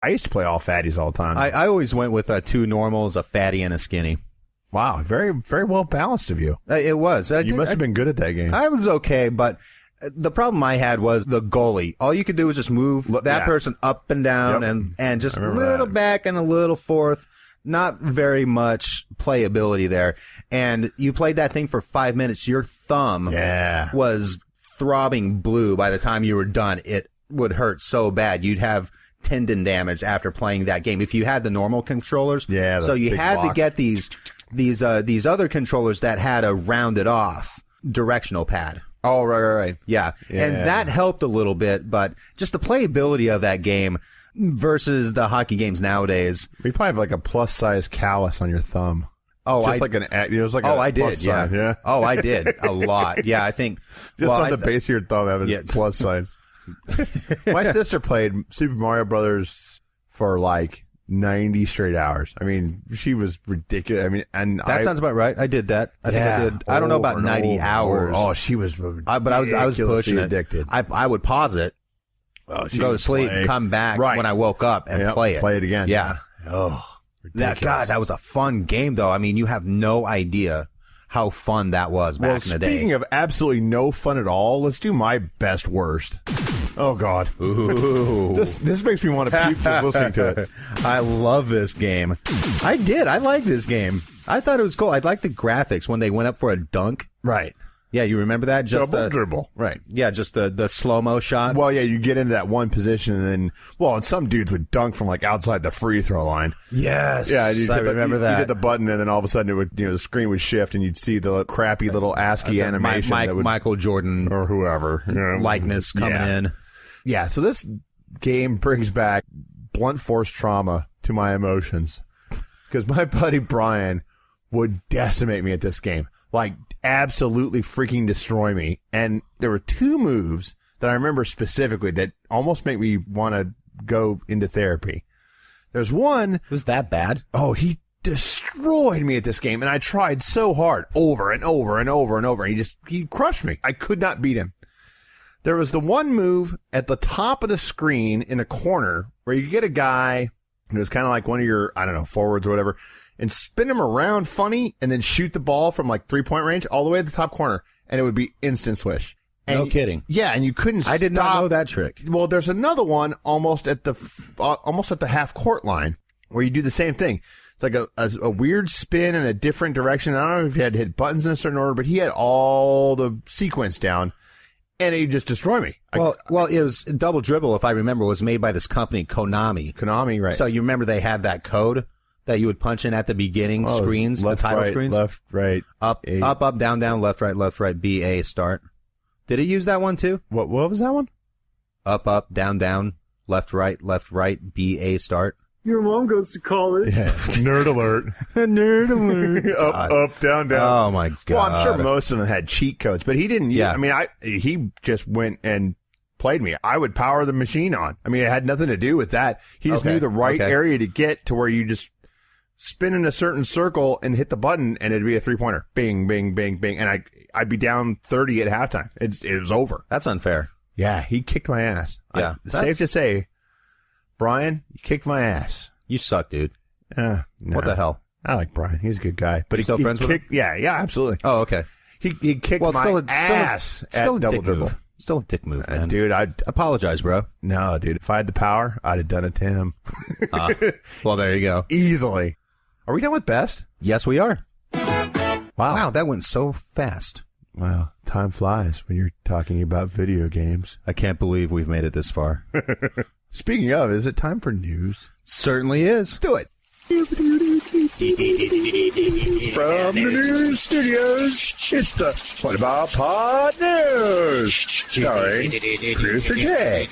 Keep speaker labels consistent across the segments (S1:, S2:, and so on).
S1: I used to play all fatties all the time.
S2: I always went with two normals, a fatty and a skinny.
S1: Wow, very, very well balanced of you.
S2: It was.
S1: You must have been good at that game.
S2: I was okay, but the problem I had was the goalie. All you could do was just move that person up and down and just a little back and a little forth. Not very much playability there. And you played that thing for 5 minutes. Your thumb was throbbing blue by the time you were done. It would hurt so bad. You'd have tendon damage after playing that game if you had the normal controllers.
S1: Yeah.
S2: So you had to get these other controllers that had a rounded off directional pad.
S1: Oh, right.
S2: Yeah. And that helped a little bit, but just the playability of that game versus the hockey games nowadays.
S1: You probably have like a plus size callus on your thumb.
S2: Oh,
S1: I did.
S2: Yeah. Oh, I did a lot. Yeah, I think
S1: just on the base of your thumb having a plus sign. My sister played Super Mario Brothers for like 90 straight hours. I mean, she was ridiculous. I mean, and
S2: that sounds about right. I did that. I think I did. I don't know about 90 hours.
S1: Oh, she was.
S2: But I was pushing
S1: addicted.
S2: I would pause it, go to sleep, come back when I woke up and play it
S1: again.
S2: Yeah.
S1: Oh, ridiculous.
S2: that was a fun game though. I mean, you have no idea how fun that was back in the day.
S1: Speaking of absolutely no fun at all, let's do my best worst. Oh, God.
S2: Ooh.
S1: This makes me want to puke just listening to it.
S2: I love this game. I did. I like this game. I thought it was cool. I liked the graphics when they went up for a dunk.
S1: Right.
S2: Yeah, you remember that? Just
S1: double dribble.
S2: Right. Yeah, just the slow-mo shots.
S1: Well, yeah, you get into that one position and then, and some dudes would dunk from like outside the free throw line.
S2: Yes.
S1: Yeah,
S2: I remember that.
S1: You hit the button and then all of a sudden it would, the screen would shift and you'd see the crappy little ASCII animation.
S2: Michael Jordan.
S1: Or whoever.
S2: Likeness coming in.
S1: Yeah, so this game brings back blunt force trauma to my emotions. Because my buddy Brian would decimate me at this game. Like, absolutely freaking destroy me. And there were two moves that I remember specifically that almost make me want to go into therapy. There's one.
S2: It was that bad?
S1: Oh, he destroyed me at this game. And I tried so hard over and over and over and over. And he crushed me. I could not beat him. There was the one move at the top of the screen in the corner where you get a guy who was kind of like one of your, forwards or whatever, and spin him around funny and then shoot the ball from like 3-point range all the way at the top corner, and it would be instant swish. And
S2: no kidding.
S1: Yeah, and you couldn't stop.
S2: I did not know that trick.
S1: Well, there's another one almost at the half court line where you do the same thing. It's like a weird spin in a different direction. I don't know if you had to hit buttons in a certain order, but he had all the sequence down. And he just destroyed me.
S2: Well, it was Double Dribble, if I remember, was made by this company, Konami.
S1: Konami, right.
S2: So you remember they had that code that you would punch in at the beginning screens,
S1: left,
S2: the title
S1: right,
S2: screens?
S1: Left, right.
S2: Up, down, left, right, B, A, start. Did it use that one too?
S1: What was that one?
S2: Up, down, left, right, B, A, start.
S3: Your mom goes to college.
S1: Yeah. Nerd alert.
S2: Nerd alert.
S1: up, down.
S2: Oh, my God.
S1: Well, I'm sure most of them had cheat codes, but he didn't. Yeah. I mean, he just went and played me. I would power the machine on. I mean, it had nothing to do with that. He just knew the right area to get to where you just spin in a certain circle and hit the button, and it'd be a 3-pointer. Bing, bing, bing, bing. And I'd be down 30 at halftime. It was over.
S2: That's unfair.
S1: Yeah, he kicked my ass.
S2: Yeah.
S1: Safe to say, Brian, you kicked my ass.
S2: You suck, dude.
S1: No.
S2: What the hell?
S1: I like Brian. He's a good guy. But
S2: he's still friends with him?
S1: Yeah, absolutely.
S2: Oh, okay.
S1: He kicked my ass
S2: still
S1: at
S2: a
S1: double
S2: dick
S1: dribble.
S2: move. Still a dick move, man.
S1: Dude, I'd
S2: apologize, bro.
S1: No, dude. If I had the power, I'd have done it to him.
S2: Well, there you go.
S1: Easily. Are we done with best?
S2: Yes, we are.
S1: Wow,
S2: that went so fast.
S1: Wow, time flies when you're talking about video games.
S2: I can't believe we've made it this far.
S1: Speaking of, is it time for news?
S2: Certainly is.
S1: Do it. From the news studios, it's the What About Pod News, starring Producer Jay,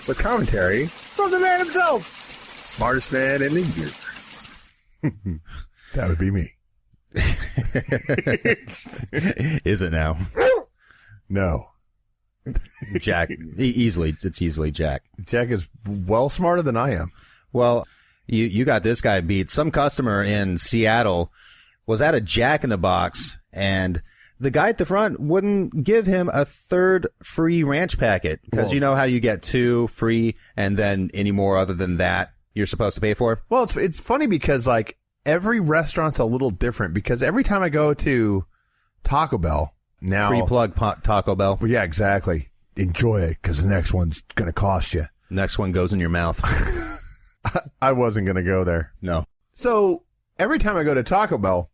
S1: with commentary from the man himself, smartest man in the universe. That would be me.
S2: Is it now?
S1: No.
S2: Jack, it's easily Jack.
S1: Jack is well smarter than I am.
S2: Well, you got this guy beat. Some customer in Seattle was at a Jack in the Box, and the guy at the front wouldn't give him a third free ranch packet because you know how you get 2 free and then any more other than that you're supposed to pay for?
S1: Well, it's funny because like every restaurant's a little different because every time I go to Taco Bell now.
S2: Free plug Taco Bell.
S1: Well, yeah, exactly. Enjoy it because the next one's going to cost you.
S2: Next one goes in your mouth.
S1: I wasn't going to go there.
S2: No.
S1: So every time I go to Taco Bell,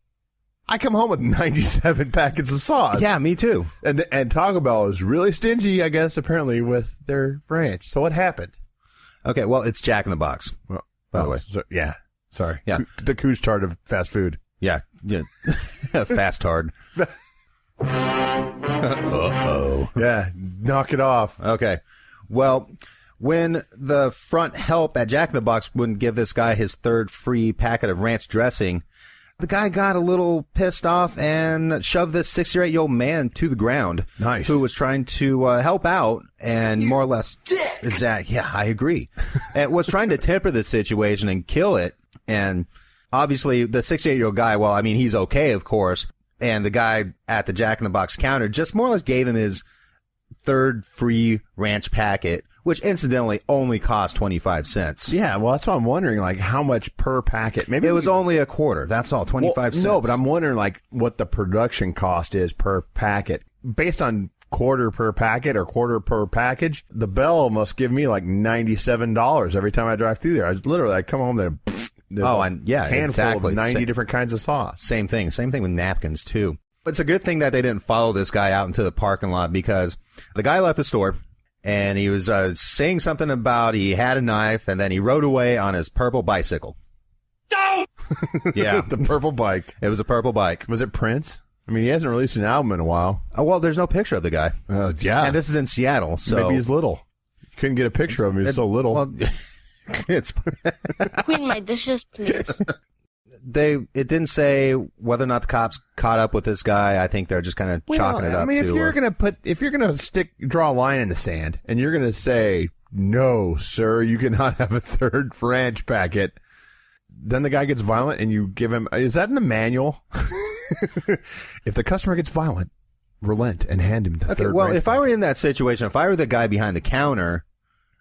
S1: I come home with 97 packets of sauce.
S2: Yeah, me too.
S1: And Taco Bell is really stingy, I guess, apparently, with their ranch. So what happened?
S2: Okay, well, it's Jack in the Box, by the way.
S1: Yeah. Sorry.
S2: Yeah.
S1: The Couche chart of fast food.
S2: Yeah. Fast hard. Uh-oh.
S1: Yeah, knock it off.
S2: Okay. Well, when the front help at Jack in the Box wouldn't give this guy his third free packet of ranch dressing, the guy got a little pissed off and shoved this 68-year-old man to the ground.
S1: Nice.
S2: Who was trying to help out and more or less... Exactly. Yeah, I agree. And was trying to temper the situation and kill it. And obviously, the 68-year-old guy, well, I mean, he's okay, of course. And the guy at the Jack in the Box counter just more or less gave him his third free ranch packet, which incidentally only cost 25 cents.
S1: Yeah, well, that's what I'm wondering, like, how much per packet? Maybe
S2: it was only a quarter. That's all, 25 cents.
S1: No, but I'm wondering, like, what the production cost is per packet. Based on quarter per packet or quarter per package, the Bell must give me, like, $97 every time I drive through there. I come home there and... handful
S2: exactly.
S1: of 90 different kinds of sauce.
S2: Same thing with napkins, too. But it's a good thing that they didn't follow this guy out into the parking lot because the guy left the store and he was saying something about he had a knife and then he rode away on his purple bicycle.
S3: Don't!
S2: Yeah.
S1: The purple bike.
S2: It was a purple bike.
S1: Was it Prince? I mean, he hasn't released an album in a while.
S2: Oh, well, there's no picture of the guy.
S1: Yeah.
S2: And this is in Seattle, so...
S1: Maybe he's little. You couldn't get a picture of him. He's so little.
S2: Well, it's...
S4: Clean my dishes, please.
S2: It didn't say whether or not the cops caught up with this guy. I think they're just kind of chalking it up.
S1: I mean,
S2: to,
S1: if you're gonna draw a line in the sand, and you're gonna say, no, sir, you cannot have a third ranch packet, then the guy gets violent, and you give him. Is that in the manual? If the customer gets violent, relent and hand him the third.
S2: Well,
S1: ranch
S2: if I were in that situation, if I were the guy behind the counter.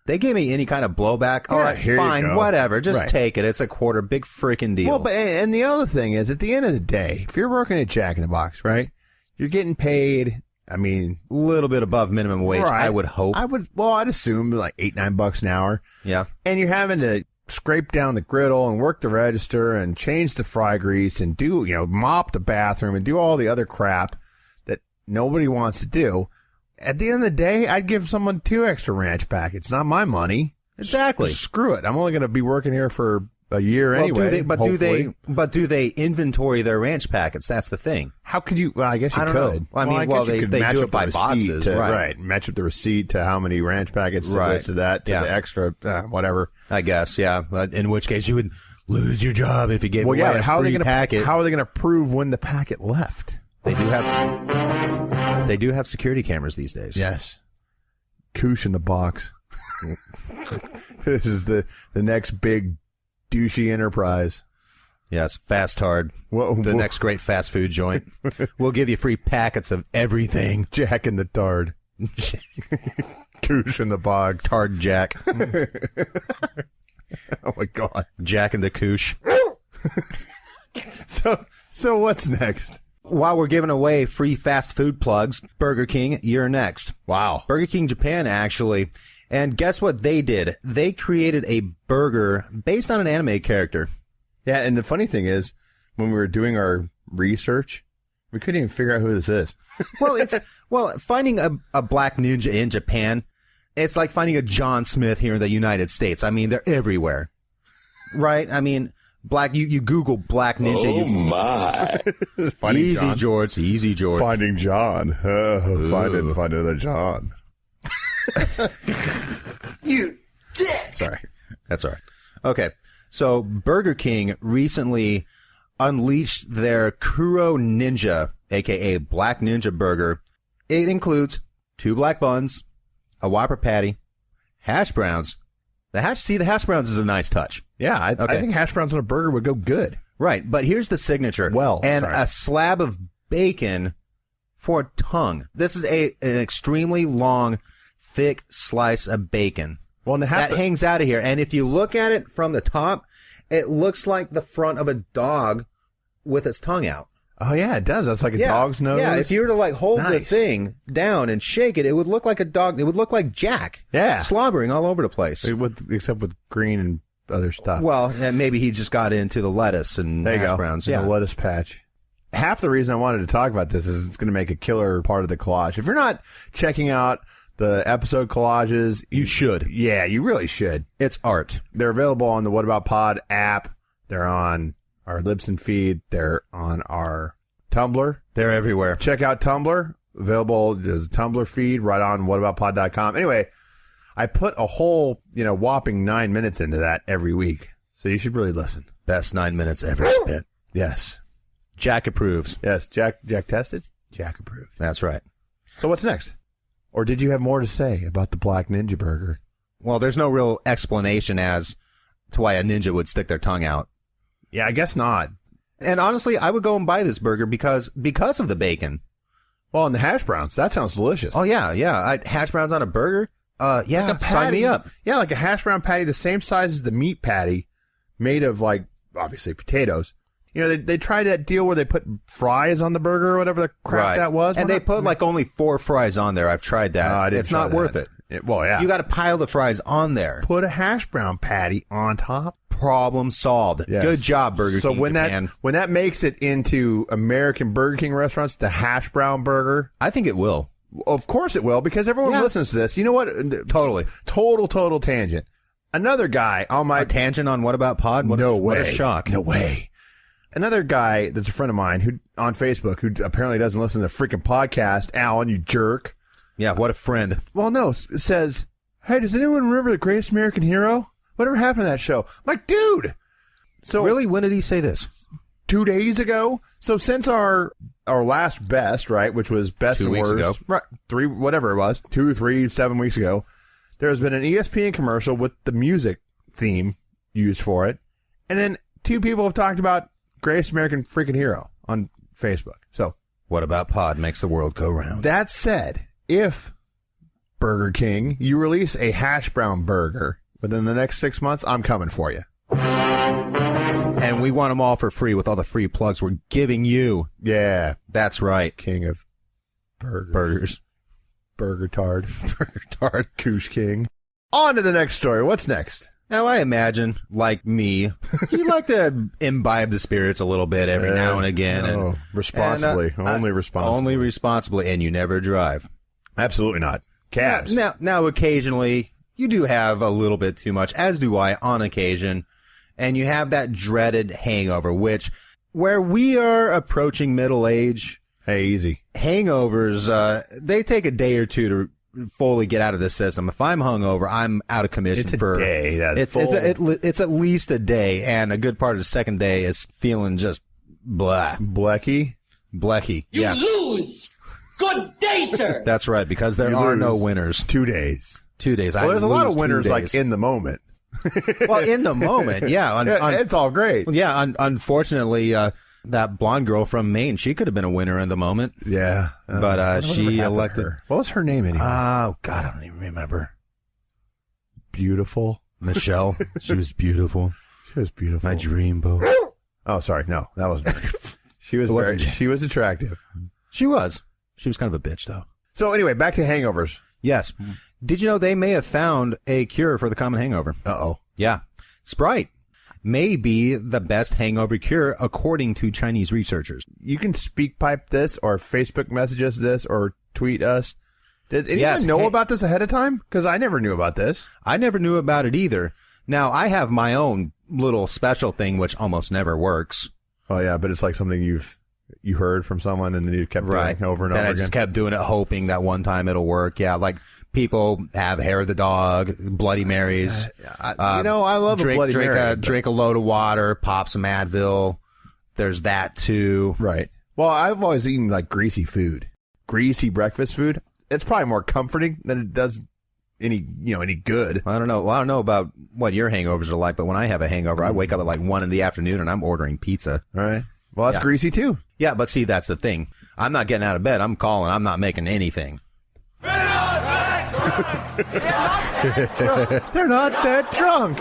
S2: They gave me any kind of blowback. All right, fine, whatever. Just take it. It's a quarter. Big freaking deal.
S1: Well, but and the other thing is, at the end of the day, if you're working at Jack in the Box, right, you're getting paid. I mean,
S2: a little bit above minimum wage. Right. I would hope.
S1: I'd assume like $8-9 an hour.
S2: Yeah.
S1: And you're having to scrape down the griddle and work the register and change the fry grease and mop the bathroom and do all the other crap that nobody wants to do. At the end of the day, I'd give someone 2 extra ranch packets. Not my money.
S2: Exactly.
S1: Screw it. I'm only going to be working here for a year anyway.
S2: Do they inventory their ranch packets? That's the thing.
S1: How could you? Well, I guess you could.
S2: Know. They do it by boxes,
S1: right? Match up the receipt to how many ranch packets to this to that to the extra whatever.
S2: I guess, yeah. In which case, you would lose your job if you gave away a free packet.
S1: How are they going to prove when the packet left?
S2: They do have security cameras these days.
S1: Yes. Couche in the Box. This is the next big douchey enterprise.
S2: Yes, Fast Hard. The next great fast food joint. We'll give you free packets of everything.
S1: Jack in the Tard. Couche in the Box.
S2: Tard Jack.
S1: Oh my God.
S2: Jack in the Couche.
S1: So what's next?
S2: While we're giving away free fast food plugs, Burger King, you're next.
S1: Wow.
S2: Burger King Japan, actually. And guess what they did? They created a burger based on an anime character.
S1: Yeah, and the funny thing is, when we were doing our research, we couldn't even figure out who this is.
S2: Finding a black ninja in Japan, it's like finding a John Smith here in the United States. I mean, they're everywhere. Right? I mean... you Google black ninja.
S5: Oh my!
S2: Easy, George.
S1: Finding John. Find another John.
S3: You dick!
S2: Sorry, that's all right. Okay, so Burger King recently unleashed their Kuro Ninja, aka Black Ninja Burger. It includes 2 black buns, a Whopper patty, hash browns. The hash browns is a nice touch.
S1: Yeah, I think hash browns on a burger would go good.
S2: Right, but here's the signature.
S1: A slab
S2: of bacon for a tongue. This is an extremely long, thick slice of bacon.
S1: Well, and
S2: that hangs out of here. And if you look at it from the top, it looks like the front of a dog with its tongue out.
S1: Oh, yeah, it does. That's like a dog's nose.
S2: Yeah, if you were to like hold the thing down and shake it, it would look like a dog. It would look like Jack.
S1: Yeah.
S2: Slobbering all over the place.
S1: Except with green and other stuff.
S2: Well, and maybe he just got into the lettuce and hash browns.
S1: Yeah, the lettuce patch. Half the reason I wanted to talk about this is it's going to make a killer part of the collage. If you're not checking out the episode collages,
S2: you should.
S1: Yeah, you really should.
S2: It's art.
S1: They're available on the What About Pod app. They're on our Libsyn feed. They're on our Tumblr.
S2: They're everywhere.
S1: Check out Tumblr. Available as a Tumblr feed right on whataboutpod.com. Anyway, I put a whole, whopping 9 minutes into that every week. So you should really listen.
S2: Best 9 minutes ever spent.
S1: Yes.
S2: Jack approves.
S1: Yes. Jack tested. Jack approved.
S2: That's right.
S1: So what's next? Or did you have more to say about the Black Ninja Burger?
S2: Well, there's no real explanation as to why a ninja would stick their tongue out.
S1: Yeah, I guess not.
S2: And honestly, I would go and buy this burger because of the bacon.
S1: Well, and the hash browns. That sounds delicious.
S2: Oh, yeah. Hash browns on a burger? Yeah,
S1: like
S2: sign me up.
S1: Yeah, like a hash brown patty the same size as the meat patty, made of, obviously potatoes. They tried that deal where they put fries on the burger or whatever the crap that was.
S2: And they put, only 4 fries on there. I've tried that. It's not worth it.
S1: Well, yeah.
S2: You got to pile the fries on there.
S1: Put a hash brown patty on top.
S2: Problem solved. Yes. Good job, Burger King.
S1: So when that makes it into American Burger King restaurants, the hash brown burger,
S2: I think it will.
S1: Of course it will, because everyone listens to this. You know what?
S2: Totally.
S1: Total tangent. Another guy on my...
S2: A tangent on What About Pod?
S1: No way.
S2: What a shock.
S1: No way. Another guy that's a friend of mine who on Facebook who apparently doesn't listen to the freaking podcast, Alan, you jerk.
S2: Yeah, what a friend.
S1: Well, no, says, hey, does anyone remember The Greatest American Hero? Whatever happened to that show? I'm like, dude. So
S2: really, when did he say this?
S1: 2 days ago. So since our last best, right, which was best
S2: 2
S1: and
S2: weeks
S1: worst,
S2: ago.
S1: right, 3, whatever it was, 2, 3, 7 weeks ago, there has been an ESPN commercial with the music theme used for it, and then 2 people have talked about Greatest American freaking Hero on Facebook. So
S2: What About Pod makes the world go round.
S1: That said, if Burger King, you release a hash brown burger within the next 6 months, I'm coming for you.
S2: And we want them all for free with all the free plugs we're giving you.
S1: Yeah.
S2: That's right.
S1: King of burgers. Burger Tard.
S2: Burger Tard.
S1: Koosh King. On to the next story. What's next?
S2: Now, I imagine, like me, you like to imbibe the spirits a little bit every now and again.
S1: Responsibly. Only responsibly.
S2: Only responsibly, and you never drive.
S1: Absolutely not. Cabs.
S2: Now, occasionally, you do have a little bit too much, as do I on occasion, and you have that dreaded hangover, which, where we are approaching middle age...
S1: Hey, easy.
S2: Hangovers, they take a day or two to fully get out of the system. If I'm hungover, I'm out of commission
S1: for a day.
S2: It's at least a day, and a good part of the second day is feeling just blah.
S1: Blecky.
S3: You lose. Good day, sir.
S2: That's right, because there are no winners.
S1: 2 days.
S2: 2 days.
S1: Well, there's a lot of winners like in the moment.
S2: Well, in the moment, yeah.
S1: It's all great.
S2: Yeah, unfortunately, that blonde girl from Maine, she could have been a winner in the moment.
S1: Yeah.
S2: But she elected...
S1: What was her name anyway?
S2: Oh, God, I don't even remember.
S1: Beautiful.
S2: Michelle. She was beautiful.
S1: She was beautiful.
S2: My dreamboat.
S1: Oh, sorry. No, that wasn't her. She was attractive.
S2: She was. She was kind of a bitch, though.
S1: So anyway, back to hangovers.
S2: Yes. Did you know they may have found a cure for the common hangover?
S1: Uh-oh.
S2: Yeah. Sprite may be the best hangover cure, according to Chinese researchers.
S1: You can SpeakPipe this, or Facebook message us this, or tweet us. Did anyone know about this ahead of time? Because I never knew about this.
S2: I never knew about it either. Now, I have my own little special thing, which almost never works.
S1: Oh, yeah, but it's like something you heard from someone, and then you kept doing it over and over again.
S2: I just kept doing it, hoping that one time it'll work. Yeah, like people have hair of the dog, Bloody Marys.
S1: I love a Bloody Mary.
S2: Drink a load of water, pop some Advil. There's that too.
S1: Right. Well, I've always eaten like greasy food, greasy breakfast food. It's probably more comforting than it does any good.
S2: I don't know. Well, I don't know about what your hangovers are like, but when I have a hangover, I wake up at like 1 in the afternoon and I'm ordering pizza.
S1: All right. Well, that's greasy too.
S2: Yeah, but see, that's the thing. I'm not getting out of bed. I'm calling. I'm not making anything.
S1: They're not that drunk.